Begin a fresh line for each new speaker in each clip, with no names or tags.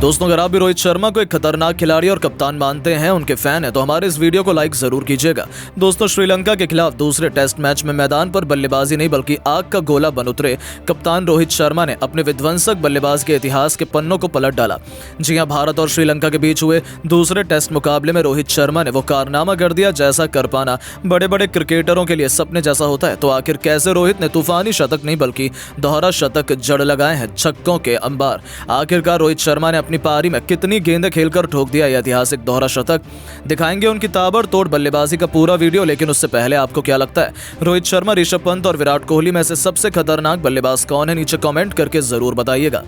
दोस्तों, अगर आप भी रोहित शर्मा को एक खतरनाक खिलाड़ी और कप्तान मानते हैं, उनके फैन हैं, तो हमारे इस वीडियो को लाइक जरूर कीजिएगा। दोस्तों, श्रीलंका के खिलाफ दूसरे टेस्ट मैच में मैदान पर बल्लेबाजी नहीं बल्कि आग का गोला बन उतरे कप्तान रोहित शर्मा ने अपने विध्वंसक बल्लेबाज के इतिहास के पन्नों को पलट डाला। जी हां, भारत और श्रीलंका के बीच हुए दूसरे टेस्ट मुकाबले में रोहित शर्मा ने वो कारनामा कर दिया जैसा कर पाना बड़े बड़े क्रिकेटरों के लिए सपने जैसा होता है। तो आखिर कैसे रोहित ने तूफानी शतक नहीं बल्कि दोहरा शतक जड़ लगाए हैं छक्कों के अंबार। आखिरकार रोहित शर्मा ने अपनी पारी में कितनी गेंदें खेलकर ठोक दिया यह ऐतिहासिक दोहरा शतक। दिखाएंगे उनकी ताबड़तोड़ बल्लेबाजी का पूरा वीडियो, लेकिन उससे पहले आपको क्या लगता है, रोहित शर्मा, ऋषभ पंत और विराट कोहली में से सबसे खतरनाक बल्लेबाज कौन है? नीचे कमेंट करके जरूर बताइएगा।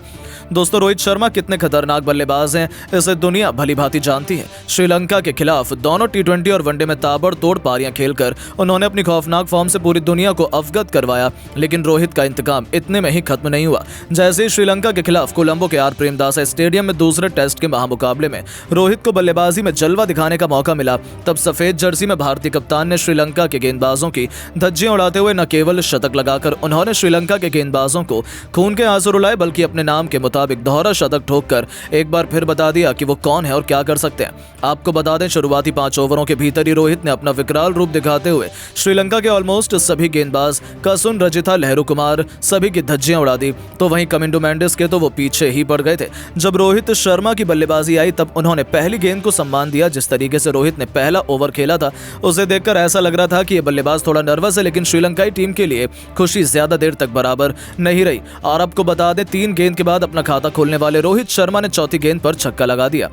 दोस्तों, रोहित शर्मा कितने खतरनाक बल्लेबाज हैं इसे दुनिया भली भांति जानती है। श्रीलंका के खिलाफ दोनों टी20 और वनडे में ताबड़तोड़ पारियां खेलकर उन्होंने अपनी खौफनाक फॉर्म से पूरी दुनिया को अवगत करवाया। लेकिन रोहित का इंतकाम इतने में ही खत्म नहीं हुआ। जैसे ही श्रीलंका के खिलाफ कोलंबो के आर प्रेमदासा स्टेडियम में दूसरे टेस्ट के महामुकाबले में रोहित को बल्लेबाजी में जलवा दिखाने का मौका मिला, तब सफेद जर्सी में भारतीय कप्तान ने श्रीलंका के गेंदबाजों की धज्जियां उड़ाते हुए न केवल शतक लगाकर उन्होंने श्रीलंका के गेंदबाजों को खून के आंसू रुलाए, बल्कि अपने नाम के मुताबिक दोहरा शतक ठोककर एक बार फिर बता दिया कि वो कौन है और क्या कर सकते हैं। आपको बता दें, शुरुआती 5 ओवरों के भीतर ही रोहित ने अपना विकराल रूप दिखाते हुए श्रीलंका के ऑलमोस्ट सभी गेंदबाज कसुन रजिथा, लहरू कुमार सभी की धज्जियां उड़ा दी। तो वहीं कमिंडो मेंडिस के तो वो पीछे ही पड़ गए थे। जब रोहित शर्मा की बल्लेबाजी आई तब उन्होंने पहली गेंद को सम्मान दिया। जिस तरीके से रोहित ने पहला ओवर खेला था उसे देखकर ऐसा लग रहा था कि ये बल्लेबाज थोड़ा नर्वस है, लेकिन श्रीलंकाई टीम के लिए खुशी ज्यादा देर तक बराबर नहीं रही। और आपको बता दें, 3 गेंद के बाद अपना खाता खोलने वाले रोहित शर्मा ने चौथी गेंद पर छक्का लगा दिया।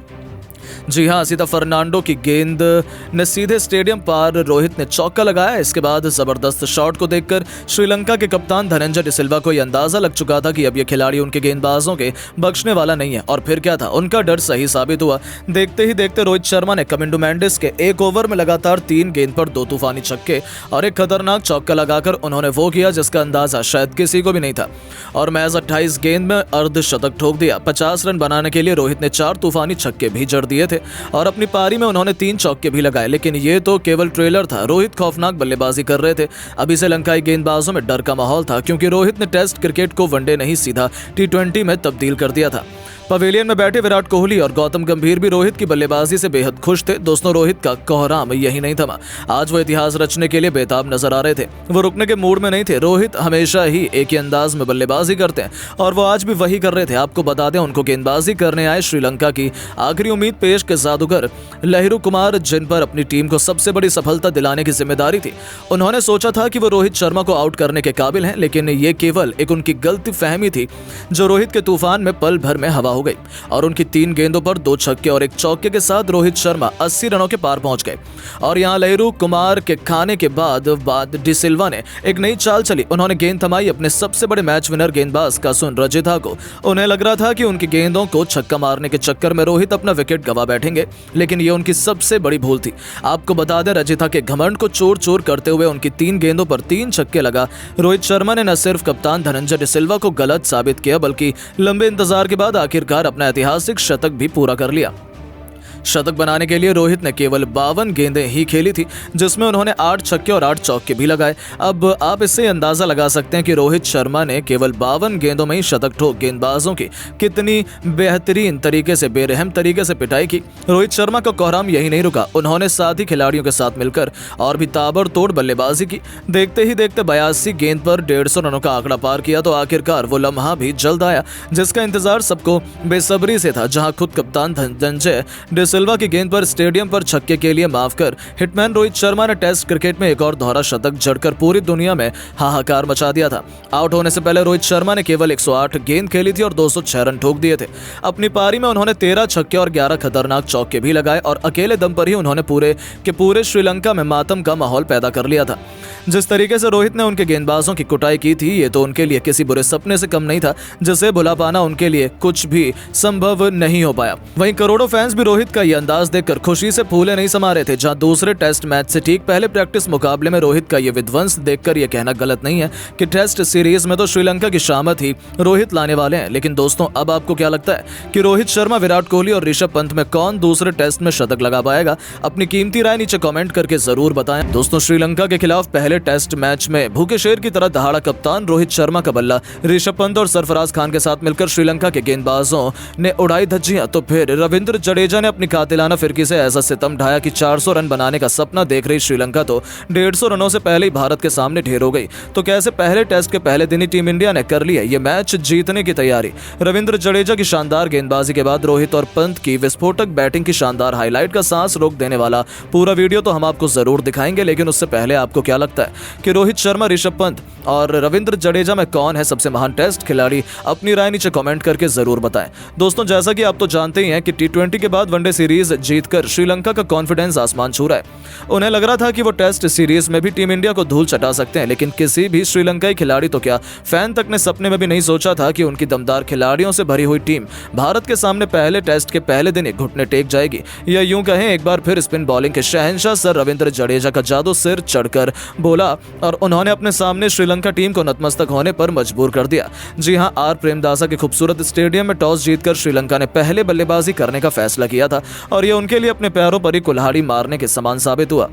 जी हां, सीधा फर्नांडो की गेंद ने सीधे स्टेडियम पार रोहित ने चौका लगाया। इसके बाद जबरदस्त शॉट को देखकर श्रीलंका के कप्तान धनंजय डिसिल्वा को यह अंदाजा लग चुका था कि अब यह खिलाड़ी उनके गेंदबाजों के बख्शने वाला नहीं है। और फिर क्या था, उनका डर सही साबित हुआ। देखते ही देखते रोहित शर्मा ने कमिंडो मेंडिस के 1 ओवर में लगातार 3 गेंद पर 2 तूफानी छक्के और एक खतरनाक चौका लगाकर उन्होंने वो किया जिसका अंदाजा शायद किसी को भी नहीं था। और महज 28 गेंद में अर्धशतक ठोक दिया। 50 रन बनाने के लिए रोहित ने 4 तूफानी छक्के भी जड़ दिए थे और अपनी पारी में उन्होंने 3 चौके भी लगाए। लेकिन ये तो केवल ट्रेलर था। रोहित खौफनाक बल्लेबाजी कर रहे थे। अभी श्रीलंकाई गेंदबाजों में डर का माहौल था, क्योंकि रोहित ने टेस्ट क्रिकेट को वनडे नहीं सीधा टी20 में तब्दील कर दिया था। पवेलियन में बैठे विराट कोहली और गौतम गंभीर भी रोहित की बल्लेबाजी से बेहद खुश थे। दोस्तों, रोहित का कोहराम यही नहीं थमा। आज वो इतिहास रचने के लिए बेताब नजर आ रहे थे। वो रुकने के मूड में नहीं थे। रोहित हमेशा ही एक ही अंदाज में बल्लेबाजी करते हैं और वो आज भी वही कर रहे थे। आपको बता दें, उनको गेंदबाजी करने आए श्रीलंका की आखिरी उम्मीद पेश के जादूगर लहरू कुमार, जिन पर अपनी टीम को सबसे बड़ी सफलता दिलाने की जिम्मेदारी थी। उन्होंने सोचा था कि वो रोहित शर्मा को आउट करने के काबिल हैं, लेकिन ये केवल एक उनकी गलती फहमी थी जो रोहित के तूफान में पल भर में हवा हो गई। और उनकी 3 गेंदों पर 2 छक्के और 1 चौके के साथ रोहित शर्मा 80 रनों के पार पहुंच गए। और यहां लहरू कुमार के खाने के बाद डिसिल्वा ने एक नई चाल चली। उन्होंने गेंद थमाई अपने सबसे बड़े मैच विनर गेंदबाज कसुन रजिथा को। उन्हें लग रहा था कि उनकी गेंदों को छक्का मारने के चक्कर में रोहित अपना विकेट गंवा बैठेंगे, लेकिन ये उनकी सबसे बड़ी भूल थी। आपको बता दें, रजिथा के घमंड को चूर चूर करते हुए उनकी 3 गेंदों पर 3 छक्के लगा रोहित शर्मा ने न सिर्फ कप्तान धनंजय डिसिल्वा को गलत साबित किया, बल्कि लंबे इंतजार के बाद आखिरकार अपना ऐतिहासिक शतक भी पूरा कर लिया। शतक बनाने के लिए रोहित ने केवल 52 गेंदें ही खेली थी, जिसमें उन्होंने 8 छक्के और 8 चौके भी लगाए। अब आप इससे अंदाजा लगा सकते हैं कि रोहित शर्मा ने केवल 52 गेंदों में ही शतक ठोक गेंदबाजों की कितनी बेहतरीन तरीके से, बेरहम तरीके से पिटाई की। रोहित शर्मा का कोहराम यही नहीं रुका। उन्होंने साथी खिलाड़ियों के साथ मिलकर और भी ताबड़तोड़ बल्लेबाजी की। देखते ही देखते 82 गेंद पर 150 रनों का आंकड़ा पार किया। तो आखिरकार वो लम्हा भी जल्द आया जिसका इंतजार सबको बेसब्री से था, जहां खुद कप्तान धनंजय डिसिल्वा की गेंद पर स्टेडियम पर छक्के के लिए माफ कर हिटमैन रोहित शर्मा ने टेस्ट क्रिकेट में एक और दोहरा शतक जड़कर पूरी दुनिया में हाहाकार मचा दिया था। आउट होने से पहले रोहित शर्मा ने केवल 108 गेंद खेली थी और 206 रन ठोक दिए थे। अपनी पारी में उन्होंने 13 छक्के और 11 खतरनाक चौके भी लगाए और अकेले दम पर ही उन्होंने पूरे श्रीलंका में मातम का माहौल पैदा कर लिया था। जिस तरीके से रोहित ने उनके गेंदबाजों की कुटाई की थी, ये तो उनके लिए किसी बुरे सपने से कम नहीं था, जिसे भुला पाना उनके लिए कुछ भी संभव नहीं हो पाया। वहीं करोड़ों फैंस भी रोहित का ये अंदाज देखकर खुशी से फूले नहीं समा रहे थे। जहां दूसरे टेस्ट मैच से ठीक पहले प्रैक्टिस मुकाबले में रोहित का ये विध्वंस देखकर ये कहना गलत नहीं है कि टेस्ट सीरीज में तो श्रीलंका की शामत ही रोहित लाने वाले हैं। लेकिन दोस्तों, अब आपको क्या लगता है कि रोहित शर्मा, विराट कोहली और ऋषभ पंत में कौन दूसरे टेस्ट में शतक लगा पाएगा? अपनी कीमती राय नीचे कमेंट करके जरूर बताएं। दोस्तों, श्रीलंका के खिलाफ पहले टेस्ट मैच में भूखे शेर की तरह दहाड़ा कप्तान रोहित शर्मा का बल्ला ऋषभ पंत और सरफराज खान के साथ मिलकर श्रीलंका के गेंदबाजों ने उड़ाई धज्जियां। तो फिर रविंद्र जडेजा ने अपनी कातिलाना फिरकी से ऐसा सितम ढाया कि 400 रन बनाने का सपना देख रही श्रीलंका तो 150 रनों से पहले ही भारत के सामने ढेर हो गई। तो कैसे पहले टेस्ट के पहले दिन ही टीम इंडिया ने कर ली है ये मैच जीतने की तैयारी। रविंद्र जडेजा की शानदार गेंदबाजी के बाद रोहित और पंत की विस्फोटक बैटिंग की शानदार हाईलाइट का सांस रोक देने वाला पूरा वीडियो तो हम आपको जरूर दिखाएंगे। लेकिन उससे पहले आपको क्या लगता है कि रोहित शर्मा, ऋषभ पंत और रविंद्र जडेजा में कौन है सबसे महान टेस्ट खिलाड़ी? अपनी राय नीचे कमेंट करके जरूर बताएं। दोस्तों, जैसा कि आप तो जानते ही हैं कि T20 के बाद वनडे सीरीज जीतकर श्रीलंका का कॉन्फिडेंस आसमान छू रहा है। उन्हें लग रहा था कि वो टेस्ट सीरीज में भी टीम इंडिया को धूल चटा सकते हैं। लेकिन किसी भी श्रीलंकाई खिलाड़ी तो क्या, फैन तक ने सपने में भी नहीं सोचा था कि उनकी दमदार खिलाड़ियों से भरी हुई टीम भारत के सामने पहले टेस्ट के पहले दिन ही घुटने टेक जाएगी। या यूं कहें, एक बार फिर स्पिन बॉलिंग के शहंशाह सर रविंद्र जडेजा का जादू सिर चढ़कर बोला और उन्होंने अपने सामने श्रीलंका टीम को नतमस्तक होने पर मजबूर कर दिया। जी हां, आर प्रेमदासा के खूबसूरत स्टेडियम में टॉस जीतकर श्रीलंका ने पहले बल्लेबाजी करने का फैसला किया था और ये उनके लिए अपने पैरों पर ही कुल्हाड़ी मारने के समान साबित हुआ,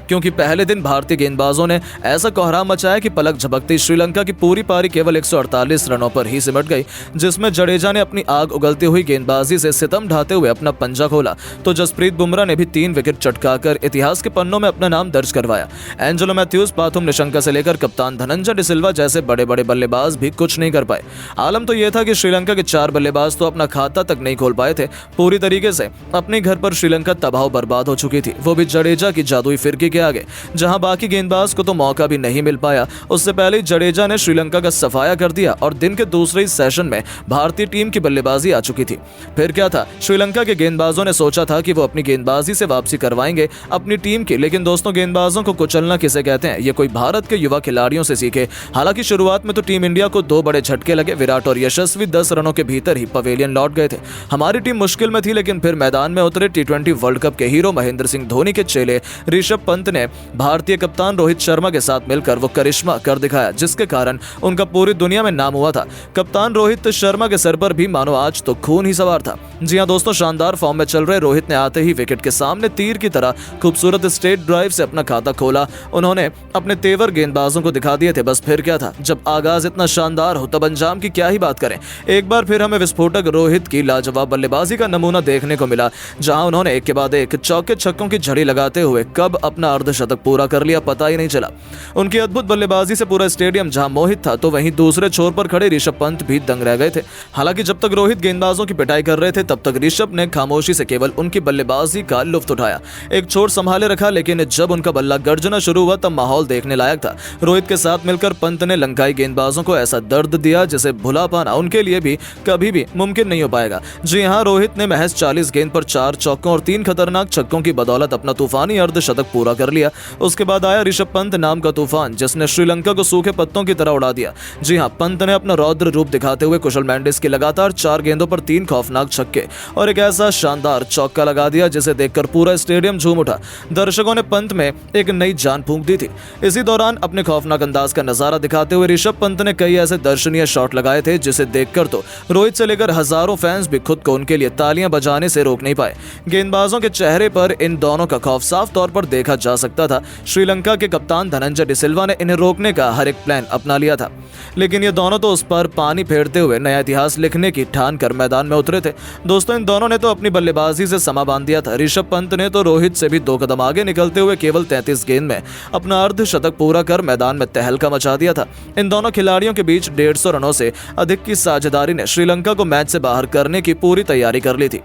क्योंकि पहले दिन भारतीय गेंदबाजों ने ऐसा कोहराम मचाया कि पलक झपकती श्रीलंका की पूरी पारी केवल 148 रनों पर ही सिमट गई, जिसमें जडेजा ने अपनी आग उगलती हुई गेंदबाजी से सितम ढाते हुए अपना पंजा खोला तो जसप्रीत बुमराह ने भी 3 विकेट चटकाकर इतिहास के पन्नों में अपना नाम दर्ज करवाया। एंजेलो मैथ्यूज, पाथुम निशंका से लेकर कप्तान धनंजय डिसिल्वा जैसे बड़े बड़े बल्लेबाज भी कुछ नहीं कर पाए। आलम तो यह था कि श्रीलंका के 4 बल्लेबाज तो अपना खाता तक नहीं खोल पाए थे। पूरी तरीके से अपने घर पर श्रीलंका तबाह बर्बाद हो चुकी थी, वो भी जडेजा की जादुई फिरकी के आगे, जहां बाकी गेंदबाज को तो मौका भी नहीं मिल पाया। उससे पहले जडेजा ने श्रीलंका का सफाया कर दिया और दिन के दूसरे ही सेशन में भारतीय टीम की बल्लेबाजी आ चुकी थी। फिर क्या था, श्रीलंका के गेंदबाजों ने सोचा था कि वो अपनी गेंदबाजी से वापसी करवाएंगे अपनी टीम की। लेकिन दोस्तों, गेंदबाजों को कुचलना किसे कहते हैं, ये कोई भारत के युवा खिलाड़ियों से सीखे। हालांकि शुरुआत में तो टीम इंडिया को 2 बड़े झटके लगे। विराट और यशस्वी 10 रनों के भीतर ही पवेलियन लौट गए थे। हमारी टीम मुश्किल में थी, लेकिन फिर मैदान में उतरे T20 वर्ल्ड कप के हीरो महेंद्र सिंह धोनी के चेले ऋषभ पंत ने भारतीय कप्तान रोहित शर्मा के साथ मिलकर वो करिश्मा कर दिखाया, जिसके कारण उनका पूरी दुनिया में नाम हुआ था। कप्तान रोहित शर्मा के सर पर भी मानो आज तो खून ही सवार था। जी हां दोस्तों, शानदार फॉर्म में चल रहे रोहित ने आते ही विकेट के सामने तीर की तरह खूबसूरत स्ट्रेट ड्राइव से अपना खाता खोला। उन्होंने अपने तेवर गेंदबाजों को दिखा दिए थे। बस फिर क्या था, जब आगाज इतना शानदार हो तब अंजाम की क्या ही बात करें। एक बार फिर हमें विस्फोटक रोहित की लाजवाब बल्लेबाजी का नमूना देखने को मिला, जहां उन्होंने एक के बाद एक चौके छक्कों की झड़ी लगाते हुए कब अपना अर्धशतक पूरा कर लिया पता ही नहीं चला। उनकी अद्भुत बल्लेबाजी से पूरा स्टेडियम जहां मोहित था, तो वहीं दूसरे छोर पर खड़े ऋषभ पंत भी दंग रह गए थे। हालांकि जब तक रोहित गेंदबाजों की पिटाई कर रहे थे, तब तक ऋषभ ने खामोशी से केवल उनकी बल्लेबाजी का लुत्फ उठाया, एक छोर संभाले रखा। लेकिन जब उनका बल्ला गर्जना शुरू हुआ तब माहौल देखने लायक था। रोहित के साथ मिलकर पंत ने लंकाई गेंदबाजों को ऐसा दर्द दिया जिसे भुला पाना उनके लिए भी कभी भी मुमकिन नहीं हो पाएगा। जी हां, रोहित ने महज 40 गेंद पर 4 चौकों और 3 खतरनाक छक्कों की बदौलत अपना तूफानी अर्धशतक पूरा कर लिया। उसके बाद आया ऋषभ पंत नाम का तूफान, जिसने श्रीलंका को सूखे पत्तों की तरह उड़ा दिया। जी हां, पंत ने अपना रौद्र रूप दिखाते हुए कुशल मेंडिस की लगातार 4 गेंदों पर 3 खौफनाक छक्के और एक ऐसा शानदार चौका लगा दिया जिसे देखकर पूरा स्टेडियम झूम उठा। दर्शकों ने पंत में एक नई जान फूंक दी थी। इसी दौरान अपने खौफनाक अंदाज का नजारा दिखाते हुए ऋषभ पंत ने कई ऐसे दर्शनीय शॉट लगाए थे जिसे देखकर तो रोहित से लेकर हजारों फैंस भी खुद को उनके लिए तालियां बजाने से रोक नहीं पाए। गेंदबाजों के चेहरे पर इन दोनों का खौफ साफ तौर पर देखा जा सकता था। श्रीलंका के कप्तान धनंजय डिसिल्वा ने इन्हें रोकने का हर एक प्लान अपना लिया था, लेकिन ये दोनों तो उस पर पानी फेरते हुए नया इतिहास लिखने की ठान कर मैदान में उतरे थे। दोस्तों, इन दोनों ने तो अपनी बल्लेबाजी से समा बांध दिया था। ऋषभ पंत ने तो रोहित से भी 2 कदम आगे निकलते हुए केवल 33 गेंद में अपना अर्धशतक पूरा कर मैदान में तहलका मचा दिया था। इन दोनों खिलाड़ियों के बीच 150 रनों से अधिक की साझेदारी ने श्रीलंका को मैच से बाहर करने की पूरी तैयारी कर ली थी।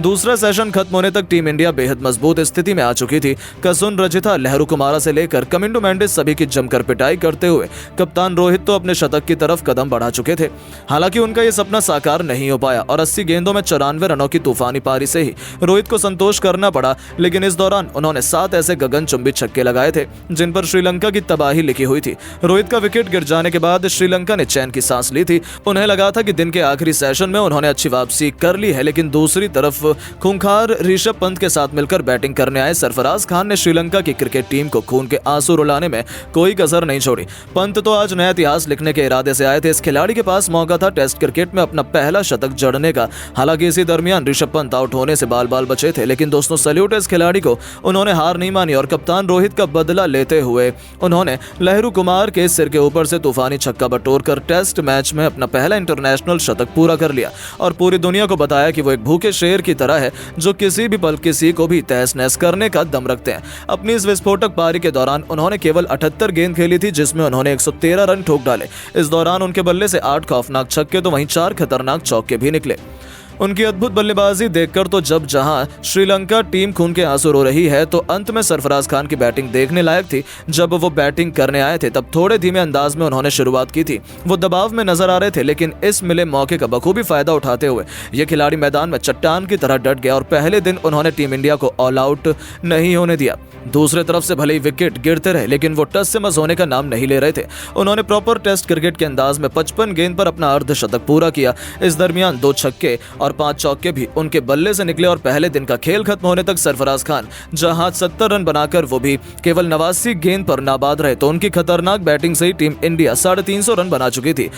दूसरा सेशन खत्म होने तक टीम इंडिया बेहद मजबूत स्थिति में आ चुकी थी। कसुन रजिथा, लहरू कुमारा से लेकर कमिंडो मेंडिस सभी की जमकर पिटाई करते हुए कप्तान रोहित तो अपने शतक की तरफ कदम बढ़ा चुके थे। हालांकि उनका यह सपना साकार नहीं हो पाया और 80 गेंदों में 94 रनों की तूफानी पारी से ही रोहित को संतोष करना पड़ा, लेकिन इस दौरान उन्होंने 7 ऐसे गगनचुंबी छक्के लगाए थे जिन पर श्रीलंका की तबाही लिखी हुई थी। रोहित का विकेट गिर जाने के बाद श्रीलंका ने चैन की सांस ली थी। उन्हें लगा था कि दिन के आखिरी सेशन में उन्होंने अच्छी वापसी कर ली है, लेकिन दूसरी तरफ खूंखार ऋषभ पंत के साथ मिलकर बैटिंग करने आए सरफराज खान ने श्रीलंका की क्रिकेट टीम को खून के आंसू रुलाने में कोई कसर नहीं छोड़ी। पंत तो आज नया इतिहास लिखने के इरादे से आए थे। इस खिलाड़ी के पास मौका था टेस्ट क्रिकेट में अपना पहला शतक जड़ने का। हालांकि इसी दरमियान ऋषभ पंत आउट होने से बाल बाल बचे थे, लेकिन दोस्तों सैल्यूट इस खिलाड़ी को, उन्होंने हार नहीं मानी और कप्तान रोहित का बदला लेते हुए उन्होंने लहरू कुमार के सिर के ऊपर से तूफानी छक्का बटोरकर टेस्ट मैच में अपना पहला इंटरनेशनल शतक पूरा कर लिया और पूरी दुनिया को बताया कि वो एक भूखे शेर की तरह है जो किसी भी पल किसी को भी तहस नहस करने का दम रखते हैं। अपनी इस विस्फोटक पारी के दौरान उन्होंने केवल 78 गेंद खेली थी, जिसमें उन्होंने 113 रन ठोक डाले। इस दौरान उनके बल्ले से 8 खौफनाक छक्के तो वहीं 4 खतरनाक चौके भी निकले। उनकी अद्भुत बल्लेबाजी देखकर तो जब जहां श्रीलंका टीम खून के आंसू रो रही है, तो अंत में सरफराज खान की बैटिंग देखने लायक थी। जब वो बैटिंग करने आए थे तब थोड़े धीमे अंदाज में उन्होंने शुरुआत की थी। वो दबाव में नजर आ रहे थे, लेकिन इस मिले मौके का बखूबी फायदा उठाते हुए ये खिलाड़ी मैदान में चट्टान की तरह डट गया और पहले दिन उन्होंने टीम इंडिया को ऑल आउट नहीं होने दिया। दूसरे तरफ से भले ही विकेट गिरते रहे, लेकिन वो टस से मस होने का नाम नहीं ले रहे थे। उन्होंने प्रॉपर टेस्ट क्रिकेट के अंदाज में 55 गेंद पर अपना अर्धशतक पूरा किया। इस दरमियान 2 छक्के और 5 चौके भी उनके बल्ले से निकले और पहले दिन का खेल खत्म होने तक सरफराज खान जहां 70 रन बनाकर वो भी केवल 89 गेंद पर नाबाद रहे, तो उनकी खतरनाक बैटिंग से ही टीम इंडिया 350 रन बना चुकी थी।